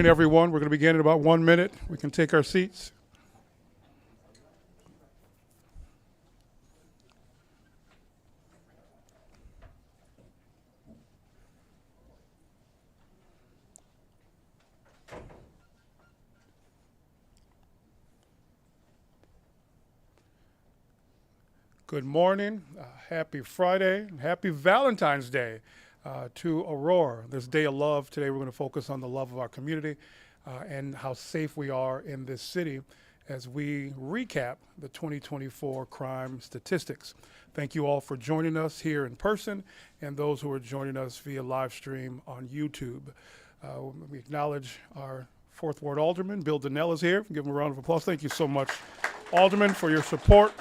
Everyone, we're going to begin in about 1 minute. We can take our seats. Good morning, happy Friday, and happy Valentine's Day to Aurora. This day of love, today we're going to focus on the love of our community and how safe we are in this city as we recap the 2024 crime statistics. Thank you all for joining us here in person and those who are joining us via live stream on YouTube. We acknowledge our 4th Ward Alderman, Bill Donnell is here. Give him a round of applause. Thank you so much, Alderman, for your support.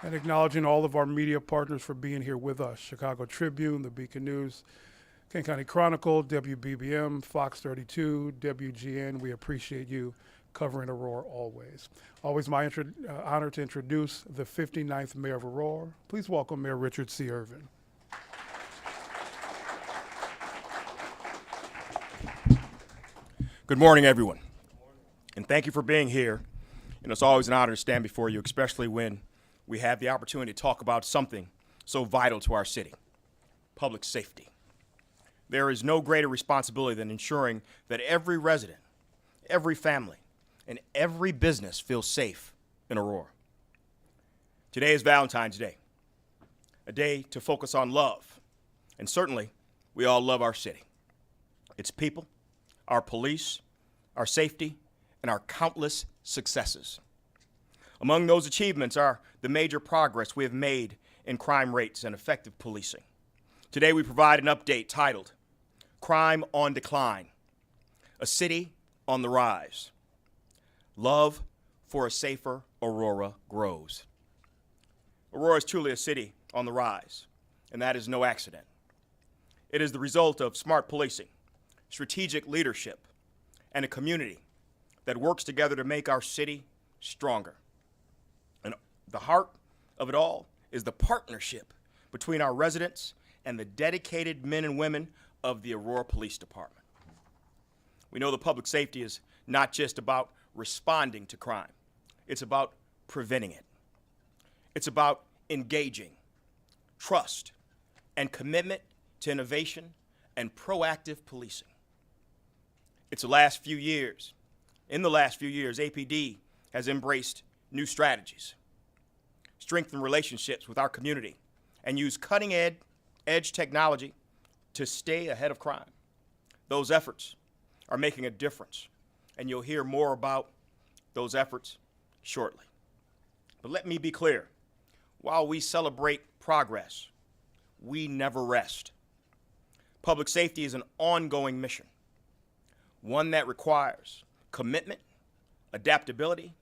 And acknowledging all of our media partners for being here with us. Chicago Tribune, the Beacon News, Kent County Chronicle, WBBM, Fox 32, WGN. We appreciate you covering Aurora always. Always my honor to introduce the 59th Mayor of Aurora. Please welcome Mayor Richard C. Irvin. Good morning, everyone. And thank you for being here. And it's always an honor to stand before you, especially when we have the opportunity to talk about something so vital to our city, public safety. There is no greater responsibility than ensuring that every resident, every family, and every business feels safe in Aurora. Today is Valentine's Day, a day to focus on love. And certainly, we all love our city, its people, our police, our safety, and our countless successes. Among those achievements are the major progress we have made in crime rates and effective policing. Today we provide an update titled, Crime on Decline, a City on the Rise. Love for a Safer Aurora Grows. Aurora is truly a city on the rise, and that is no accident. It is the result of smart policing, strategic leadership, and a community that works together to make our city stronger. The heart of it all is the partnership between our residents and the dedicated men and women of the Aurora Police Department. We know that public safety is not just about responding to crime. It's about preventing it. It's about engaging, trust, and commitment to innovation and proactive policing. In the last few years, APD has embraced new strategies, strengthen relationships with our community, and use cutting-edge technology to stay ahead of crime. Those efforts are making a difference, and you'll hear more about those efforts shortly. But let me be clear. While we celebrate progress, we never rest. Public safety is an ongoing mission, one that requires commitment, adaptability,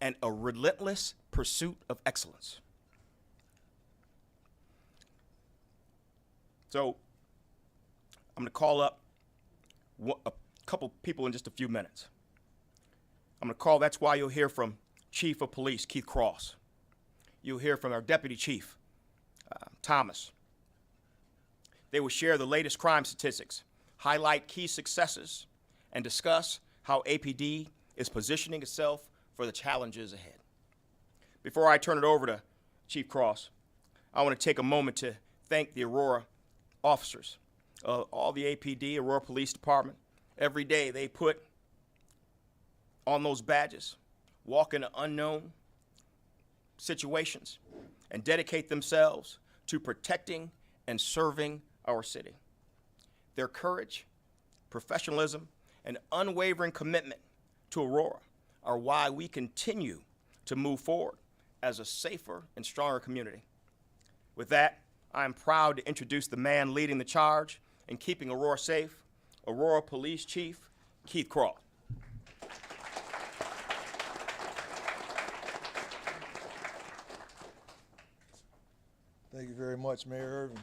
and a relentless pursuit of excellence. So I'm going to call up a couple people in just a few minutes. That's why you'll hear from Chief of Police Keith Cross. You'll hear from our Deputy Chief, Thomas. They will share the latest crime statistics, highlight key successes, and discuss how APD is positioning itself for the challenges ahead. Before I turn it over to Chief Cross, I want to take a moment to thank the Aurora officers, all the APD, Aurora Police Department. Every day they put on those badges, walk into unknown situations, and dedicate themselves to protecting and serving our city. Their courage, professionalism, and unwavering commitment to Aurora are why we continue to move forward as a safer and stronger community. With that, I am proud to introduce the man leading the charge in keeping Aurora safe, Aurora Police Chief Keith Cross. Thank you very much, Mayor Irvin.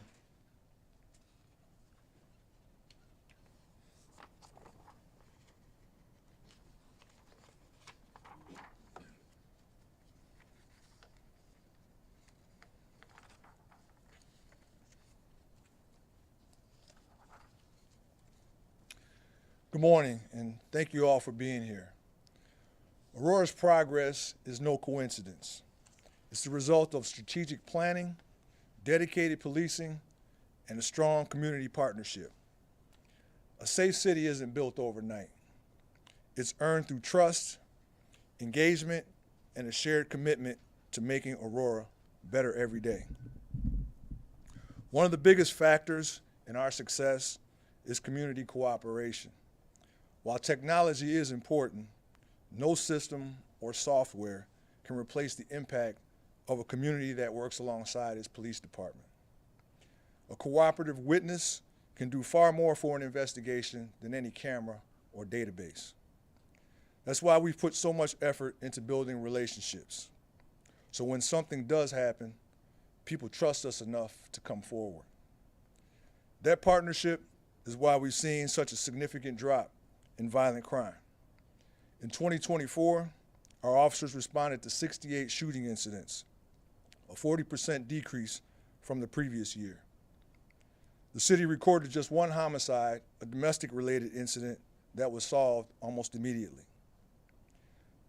Good morning, and thank you all for being here. Aurora's progress is no coincidence. It's the result of strategic planning, dedicated policing, and a strong community partnership. A safe city isn't built overnight. It's earned through trust, engagement, and a shared commitment to making Aurora better every day. One of the biggest factors in our success is community cooperation. While technology is important, no system or software can replace the impact of a community that works alongside its police department. A cooperative witness can do far more for an investigation than any camera or database. That's why we've put so much effort into building relationships. So when something does happen, people trust us enough to come forward. That partnership is why we've seen such a significant drop in violent crime. In 2024, our officers responded to 68 shooting incidents, a 40% decrease from the previous year. The city recorded just one homicide, a domestic-related incident that was solved almost immediately.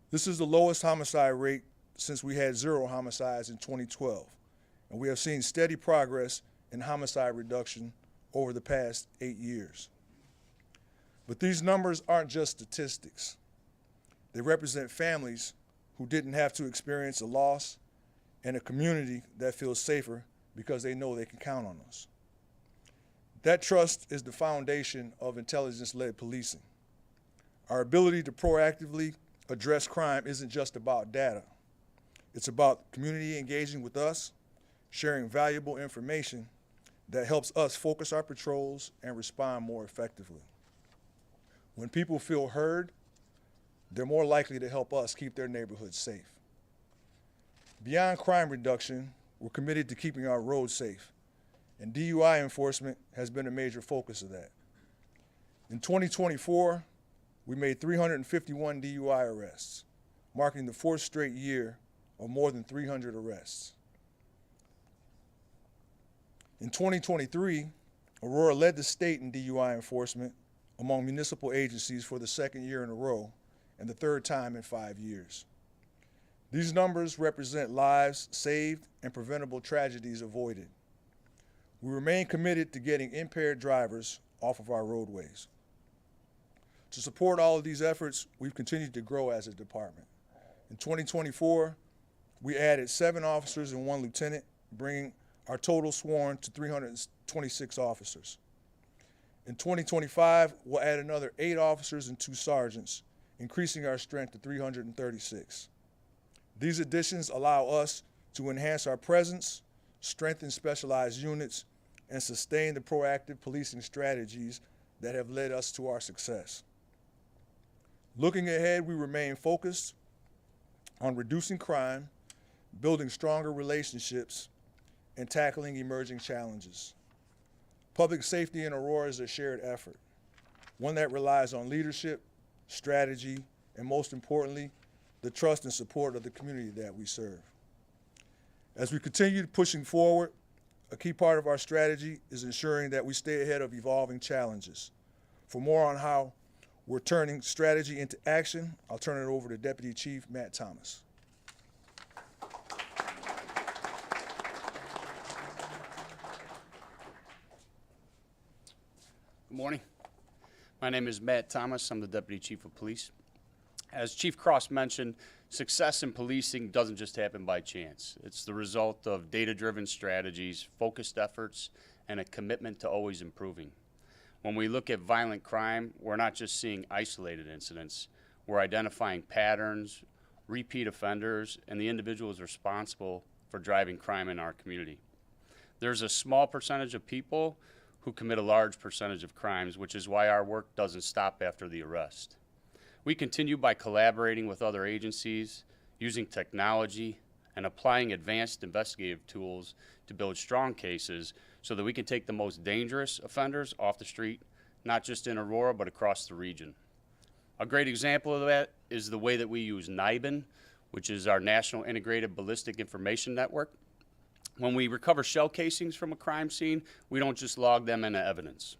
This is the lowest homicide rate since we had 0 homicides in 2012, and we have seen steady progress in homicide reduction over the past 8 years. But these numbers aren't just statistics. They represent families who didn't have to experience a loss and a community that feels safer because they know they can count on us. That trust is the foundation of intelligence-led policing. Our ability to proactively address crime isn't just about data. It's about community engaging with us, sharing valuable information that helps us focus our patrols and respond more effectively. When people feel heard, they're more likely to help us keep their neighborhoods safe. Beyond crime reduction, we're committed to keeping our roads safe, and DUI enforcement has been a major focus of that. In 2024, we made 351 DUI arrests, marking the 4th straight year of more than 300 arrests. In 2023, Aurora led the state in DUI enforcement among municipal agencies for the 2nd year in a row and the 3rd time in 5 years. These numbers represent lives saved and preventable tragedies avoided. We remain committed to getting impaired drivers off of our roadways. To support all of these efforts, we've continued to grow as a department. In 2024, we added 7 officers and 1 lieutenant, bringing our total sworn to 326 officers. In 2025, we'll add another 8 officers and 2 sergeants, increasing our strength to 336. These additions allow us to enhance our presence, strengthen specialized units, and sustain the proactive policing strategies that have led us to our success. Looking ahead, we remain focused on reducing crime, building stronger relationships, and tackling emerging challenges. Public safety in Aurora is a shared effort, one that relies on leadership, strategy, and most importantly, the trust and support of the community that we serve. As we continue pushing forward, a key part of our strategy is ensuring that we stay ahead of evolving challenges. For more on how we're turning strategy into action, I'll turn it over to Deputy Chief Matt Thomas. Good morning. My name is Matt Thomas. I'm the Deputy Chief of Police. As Chief Cross mentioned, success in policing doesn't just happen by chance. It's the result of data-driven strategies, focused efforts, and a commitment to always improving. When we look at violent crime, we're not just seeing isolated incidents. We're identifying patterns, repeat offenders, and the individuals responsible for driving crime in our community. There's a small percentage of people who commit a large percentage of crimes, which is why our work doesn't stop after the arrest. We continue by collaborating with other agencies, using technology, and applying advanced investigative tools to build strong cases so that we can take the most dangerous offenders off the street, not just in Aurora, but across the region. A great example of that is the way that we use NIBIN, which is our National Integrated Ballistic Information Network. When we recover shell casings from a crime scene, we don't just log them into evidence.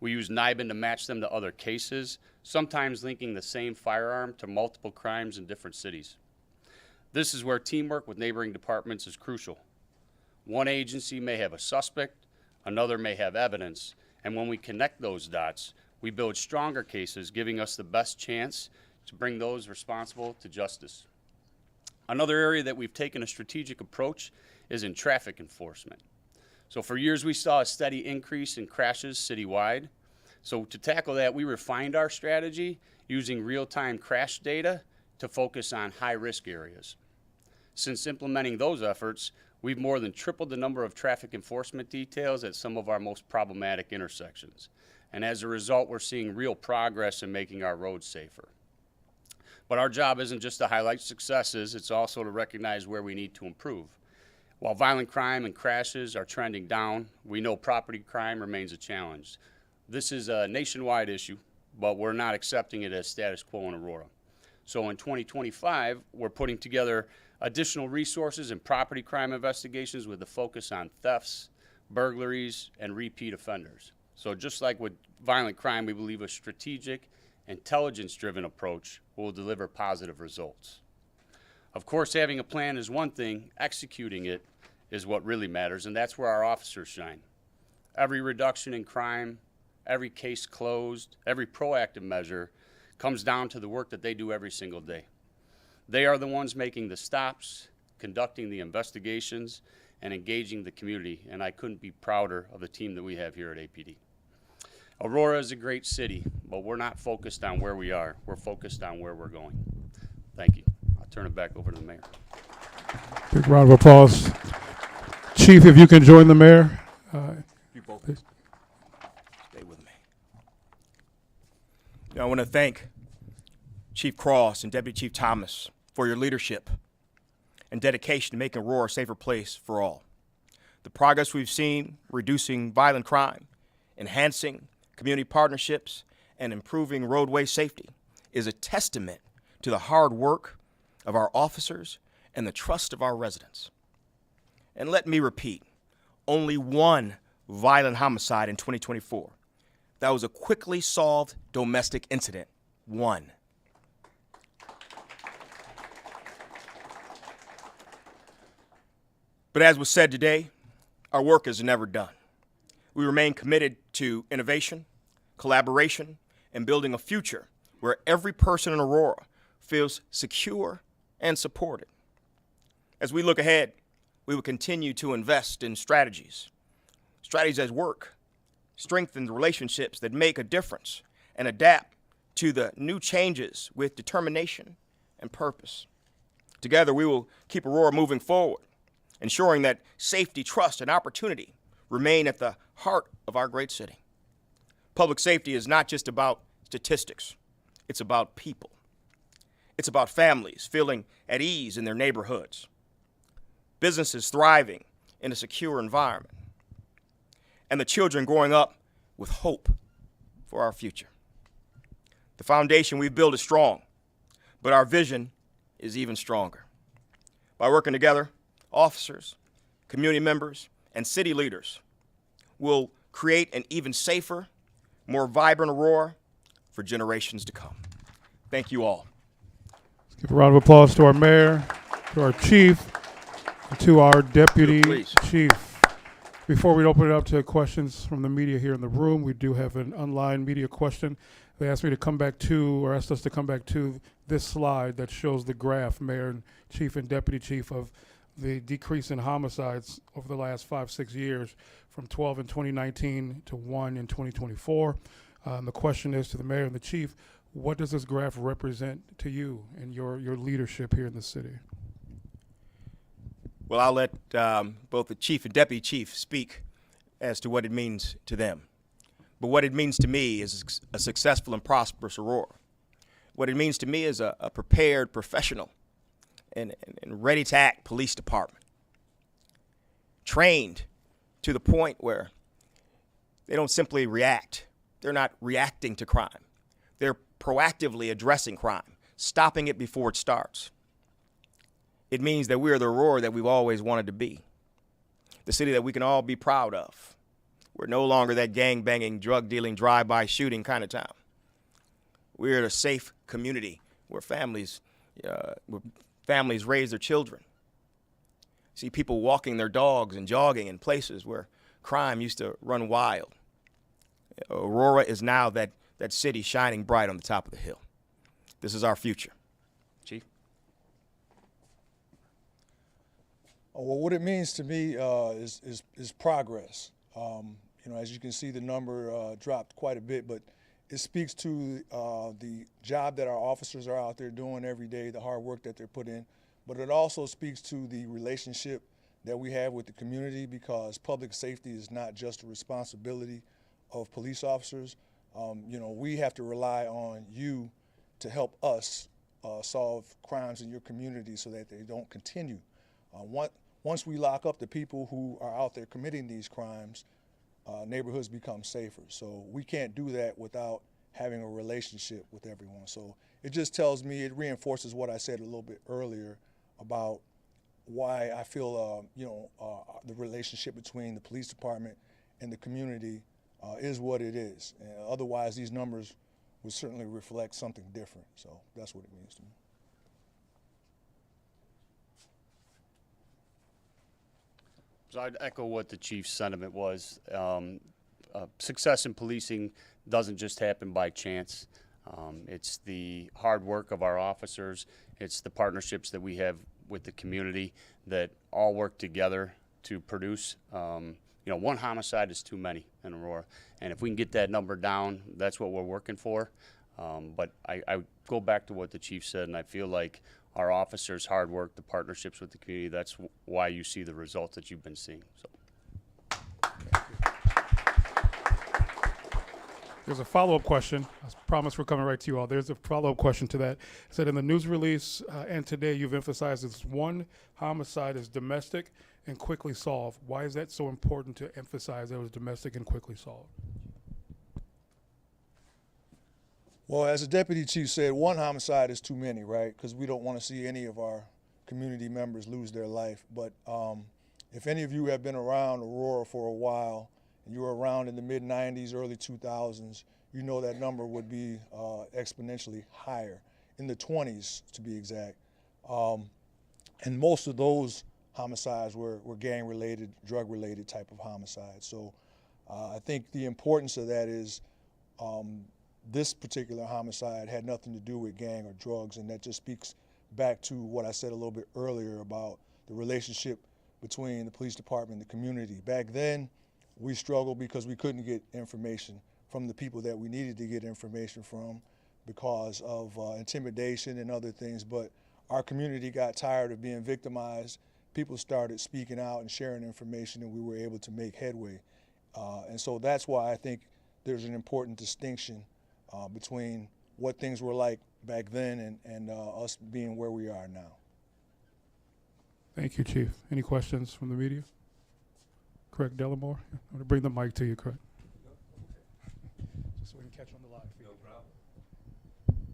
We use NIBIN to match them to other cases, sometimes linking the same firearm to multiple crimes in different cities. This is where teamwork with neighboring departments is crucial. One agency may have a suspect, another may have evidence, and when we connect those dots, we build stronger cases, giving us the best chance to bring those responsible to justice. Another area that we've taken a strategic approach is in traffic enforcement. So for years we saw a steady increase in crashes citywide. So to tackle that, we refined our strategy using real-time crash data to focus on high-risk areas. Since implementing those efforts, we've more than tripled the number of traffic enforcement details at some of our most problematic intersections. And as a result, we're seeing real progress in making our roads safer. But our job isn't just to highlight successes, it's also to recognize where we need to improve. While violent crime and crashes are trending down, we know property crime remains a challenge. This is a nationwide issue, but we're not accepting it as status quo in Aurora. So in 2025, we're putting together additional resources in property crime investigations with a focus on thefts, burglaries, and repeat offenders. So just like with violent crime, we believe a strategic, intelligence-driven approach will deliver positive results. Of course, having a plan is one thing, executing it is what really matters, and that's where our officers shine. Every reduction in crime, every case closed, every proactive measure comes down to the work that they do every single day. They are the ones making the stops, conducting the investigations, and engaging the community, and I couldn't be prouder of the team that we have here at APD. Aurora is a great city, but we're not focused on where we are. We're focused on where we're going. Thank you. I'll turn it back over to the mayor. Big round of applause. Chief, if you can join the mayor. You both Please. stay with me. I want to thank Chief Cross and Deputy Chief Thomas for your leadership and dedication to making Aurora a safer place for all. The progress we've seen reducing violent crime, enhancing community partnerships, and improving roadway safety is a testament to the hard work of our officers and the trust of our residents. And let me repeat, only one violent homicide in 2024. That was a quickly solved domestic incident. One. But as was said today, our work is never done. We remain committed to innovation, collaboration, and building a future where every person in Aurora feels secure and supported. As we look ahead, we will continue to invest in strategies that work, strengthen the relationships that make a difference, and adapt to the new changes with determination and purpose. Together, we will keep Aurora moving forward, ensuring that safety, trust, and opportunity remain at the heart of our great city. Public safety is not just about statistics. It's about people. It's about families feeling at ease in their neighborhoods, businesses thriving in a secure environment, and the children growing up with hope for our future. The foundation we've built is strong, but our vision is even stronger. By working together, officers, community members, and city leaders will create an even safer, more vibrant Aurora for generations to come. Thank you all. Let's give a round of applause to our mayor, to our chief, and to our deputy Please. chief. Before we open it up to questions from the media here in the room, we do have an online media question. They asked me to come back to, or asked us to come back to this slide that shows the graph, mayor and chief and deputy chief, of the decrease in homicides over the last 5-6 years, from 12 in 2019 to 1 in 2024. The question is to the mayor and the chief, what does this graph represent to you and your leadership here in the city? Well, I'll let both the chief and deputy chief speak as to what it means to them. But what it means to me is a successful and prosperous Aurora. What it means to me is a prepared, professional, and ready-to-act police department, trained to the point where they don't simply react. They're not reacting to crime. They're proactively addressing crime, stopping it before it starts. It means that we are the Aurora that we've always wanted to be, the city that we can all be proud of, We're no longer that gang-banging, drug-dealing, drive-by shooting kind of town. We're a safe community where families raise their children. See people walking their dogs and jogging in places where crime used to run wild. Aurora is now that city shining bright on the top of the hill. This is our future. Chief? Well, what it means to me is progress. As you can see, the number dropped quite a bit, but it speaks to the job that our officers are out there doing every day, the hard work that they're put in. But it also speaks to the relationship that we have with the community, because public safety is not just a responsibility of police officers. We have to rely on you to help us solve crimes in your community so that they don't continue. Once we lock up the people who are out there committing these crimes, neighborhoods become safer. So we can't do that without having a relationship with everyone. So it just tells me, it reinforces what I said a little bit earlier about why I feel, the relationship between the police department and the community is what it is. Otherwise, these numbers would certainly reflect something different. So that's what it means to me. So I'd echo what the chief's sentiment was. Success in policing doesn't just happen by chance. It's the hard work of our officers. It's the partnerships that we have with the community that all work together to produce. One homicide is too many in Aurora. And if we can get that number down, that's what we're working for. But I go back to what the chief said, and I feel like our officers' hard work, the partnerships with the community, that's why you see the results that you've been seeing. So. There's a follow-up question. I promise we're coming right to you all. There's a follow-up question to that. It said in the news release and today you've emphasized this one homicide is domestic and quickly solved. Why is that so important to emphasize that it was domestic and quickly solved? Well, as the deputy chief said, one homicide is too many, right? Because we don't want to see any of our community members lose their life. But if any of you have been around Aurora for a while, and you were around in the mid-90s, early 2000s, you know that number would be exponentially higher, in the 20s to be exact. And most of those homicides were gang-related, drug-related type of homicides. So I think the importance of that is this particular homicide had nothing to do with gang or drugs, and that just speaks back to what I said a little bit earlier about the relationship between the police department and the community. Back then, we struggled because we couldn't get information from the people that we needed to get information from because of intimidation and other things. But our community got tired of being victimized. People started speaking out and sharing information, and we were able to make headway. And so that's why I think there's an important distinction between what things were like back then and us being where we are now. Thank you, Chief. Any questions from the media? Craig Dellamore, I'm going to bring the mic to you, Craig. Just so we can catch on the live feed. No problem.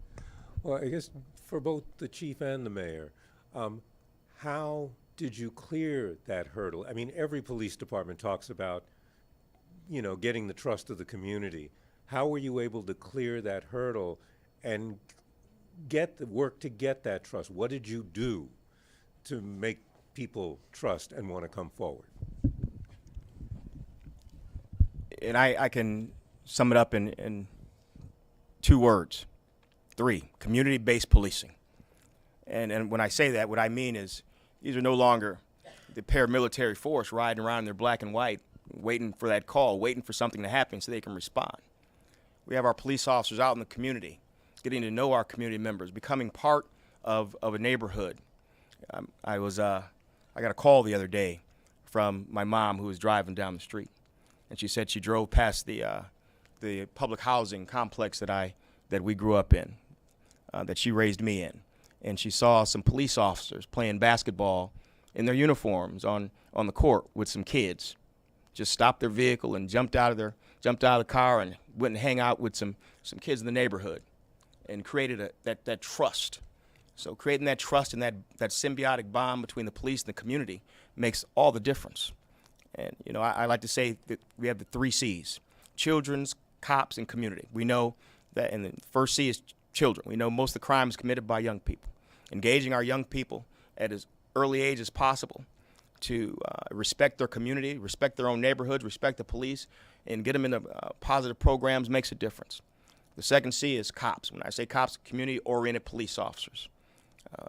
Well, I guess for both the chief and the mayor, how did you clear that hurdle? I mean, every police department talks about, getting the trust of the community. How were you able to clear that hurdle and get the work to get that trust? What did you do to make people trust and want to come forward? And I can sum it up in 2 words, 3, community-based policing. And when I say that, what I mean is these are no longer the paramilitary force riding around in their black and white, waiting for that call, waiting for something to happen so they can respond. We have our police officers out in the community, getting to know our community members, becoming part of a neighborhood. I got a call the other day from my mom who was driving down the street. And she said she drove past the public housing complex that we grew up in, that she raised me in, and she saw some police officers playing basketball in their uniforms on the court with some kids. Just stopped their vehicle and jumped out of the car and went and hang out with some kids in the neighborhood, and created that trust. So creating that trust and that symbiotic bond between the police and the community makes all the difference. And, you know, I like to say that we have the 3 C's: children's, cops, and community. We know that, and the first C is children. We know most of the crime is committed by young people. Engaging our young people at as early age as possible to respect their community, respect their own neighborhoods, respect the police, and get them into positive programs makes a difference. The second C is cops. When I say cops, community-oriented police officers.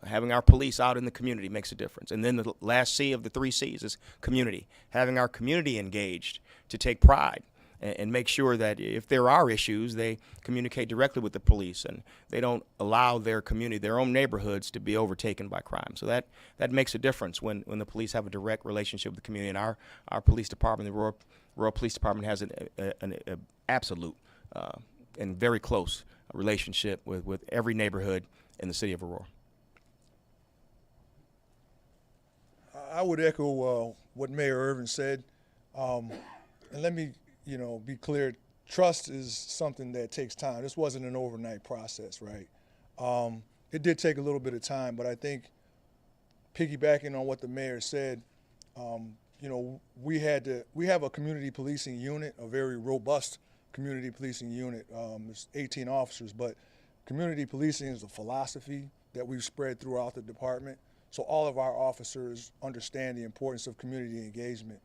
Having our police out in the community makes a difference. And then the last C of the 3 C's is community. Having our community engaged to take pride and make sure that if there are issues, they communicate directly with the police and they don't allow their community, their own neighborhoods, to be overtaken by crime. So that makes a difference when the police have a direct relationship with the community. And our police department, the Aurora Police Department, has an absolute and very close relationship with every neighborhood in the city of Aurora. I would echo what Mayor Irvin said, and let me, be clear. Trust is something that takes time. This wasn't an overnight process, right? It did take a little bit of time, but I think, piggybacking on what the mayor said, we have a community policing unit, a very robust community policing unit. There's 18 officers, but community policing is a philosophy that we've spread throughout the department. So all of our officers understand the importance of community engagement.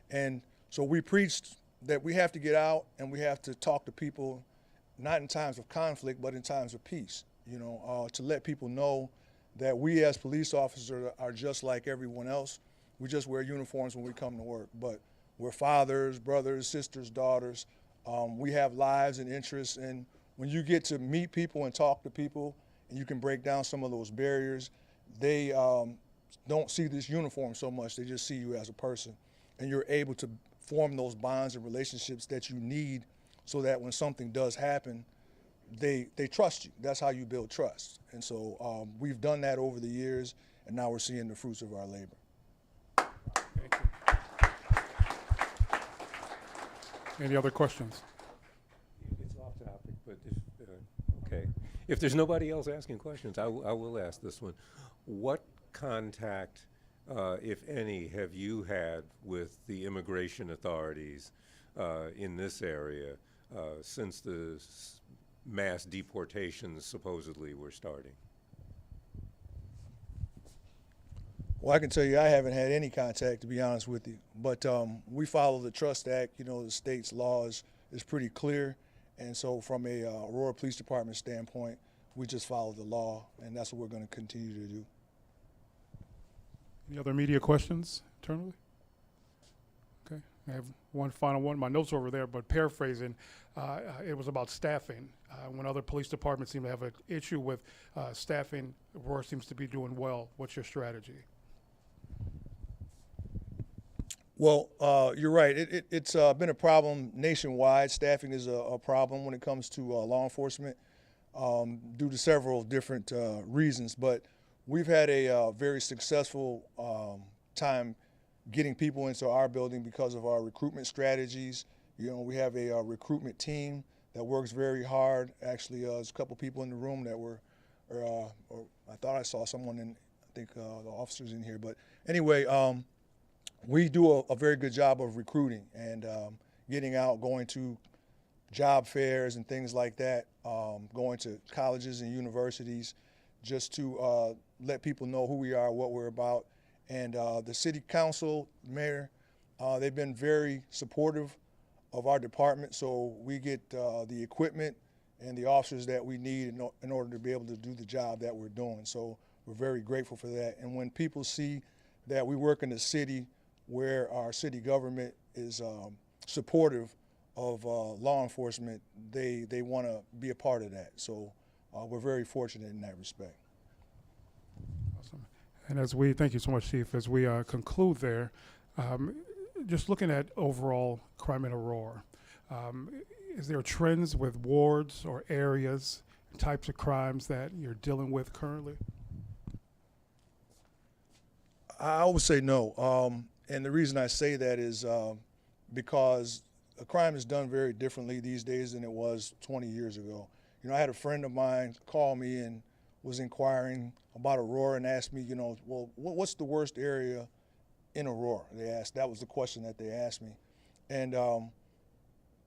And so we preached that we have to get out and we have to talk to people, not in times of conflict, but in times of peace, to let people know that we as police officers are just like everyone else. We just wear uniforms when we come to work, but we're fathers, brothers, sisters, daughters. We have lives and interests, and when you get to meet people and talk to people and you can break down some of those barriers, they don't see this uniform so much, they just see you as a person. And you're able to form those bonds and relationships that you need so that when something does happen, they trust you. That's how you build trust. And so we've done that over the years, and now we're seeing the fruits of our labor. Thank you. Any other questions? It's off topic, but okay. If there's nobody else asking questions, I will ask this one. What contact, if any, have you had with the immigration authorities in this area since the mass deportations supposedly were starting? Well, I can tell you I haven't had any contact, to be honest with you. But we follow the Trust Act. The state's law is pretty clear. And so from a Aurora Police Department standpoint, we just follow the law, and that's what we're going to continue to do. Any other media questions internally? Okay, I have one final one. My notes are over there, but paraphrasing, it was about staffing. When other police departments seem to have an issue with staffing, Aurora seems to be doing well. What's your strategy? Well, you're right. It's been a problem nationwide. Staffing is a problem when it comes to law enforcement due to several different reasons. But we've had a very successful time getting people into our building because of our recruitment strategies. We have a recruitment team that works very hard. Actually, there's a couple people in the room that were, or I thought I saw someone in, I think the officers in here. But anyway, we do a very good job of recruiting and getting out, going to job fairs and things like that, going to colleges and universities just to let people know who we are, what we're about. And the city council, mayor, they've been very supportive of our department, so we get the equipment and the officers that we need in order to be able to do the job that we're doing. So we're very grateful for that. And when people see that we work in a city where our city government is supportive of law enforcement, they want to be a part of that. So we're very fortunate in that respect. Awesome. And thank you so much, Chief. As we conclude there, just looking at overall crime in Aurora, is there trends with wards or areas, types of crimes that you're dealing with currently? I would say no. And the reason I say that is because a crime is done very differently these days than it was 20 years ago. I had a friend of mine call me and was inquiring about Aurora and asked me, well, what's the worst area in Aurora. That was the question that they asked me. And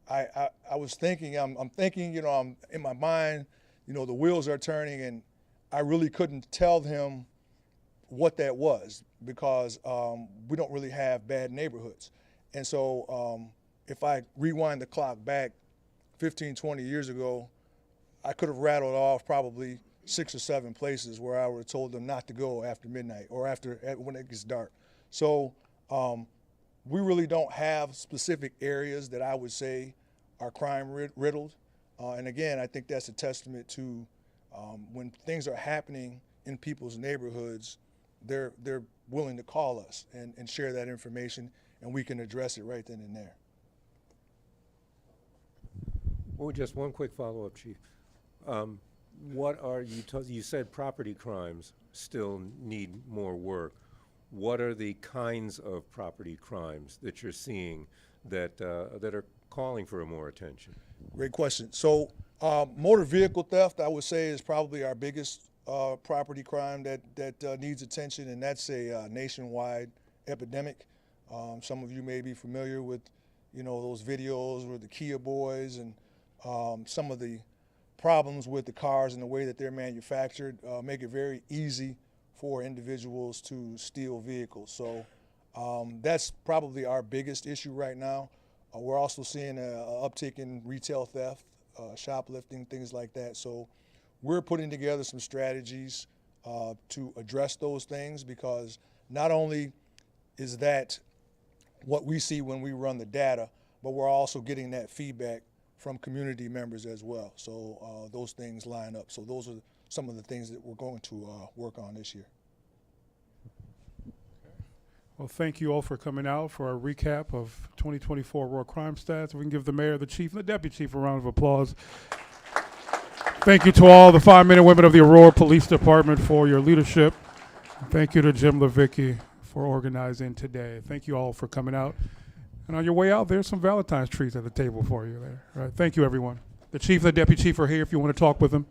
I was thinking, I'm thinking, you know, I'm in my mind, you know, the wheels are turning, and I really couldn't tell him what that was because we don't really have bad neighborhoods. And so if I rewind the clock back 15, 20 years ago, I could have rattled off probably 6 or 7 places where I would have told them not to go after midnight or when it gets dark. So we really don't have specific areas that I would say are crime riddled. And again, I think that's a testament to when things are happening in people's neighborhoods, they're willing to call us and share that information, and we can address it right then and there. Well, just one quick follow-up, Chief. What are you said property crimes still need more work. What are the kinds of property crimes that you're seeing that are calling for more attention? Great question. So motor vehicle theft, I would say, is probably our biggest property crime that needs attention, and that's a nationwide epidemic. Some of you may be familiar with, you know, those videos with the Kia boys and some of the problems with the cars and the way that they're manufactured make it very easy for individuals to steal vehicles. So that's probably our biggest issue right now. We're also seeing an uptick in retail theft, shoplifting, things like that. So we're putting together some strategies to address those things, because not only is that what we see when we run the data, but we're also getting that feedback from community members as well. So those things line up. So those are some of the things that we're going to work on this year. Well, thank you all for coming out for a recap of 2024 Aurora crime stats. We can give the mayor, the chief, and the deputy chief a round of applause. Thank you to all the 5 men and women of the Aurora Police Department for your leadership. Thank you to Jim Levicki for organizing today. Thank you all for coming out. And on your way out, there's some Valentine's treats at the table for you there. All right, thank you, everyone. The chief and the deputy chief are here if you want to talk with them.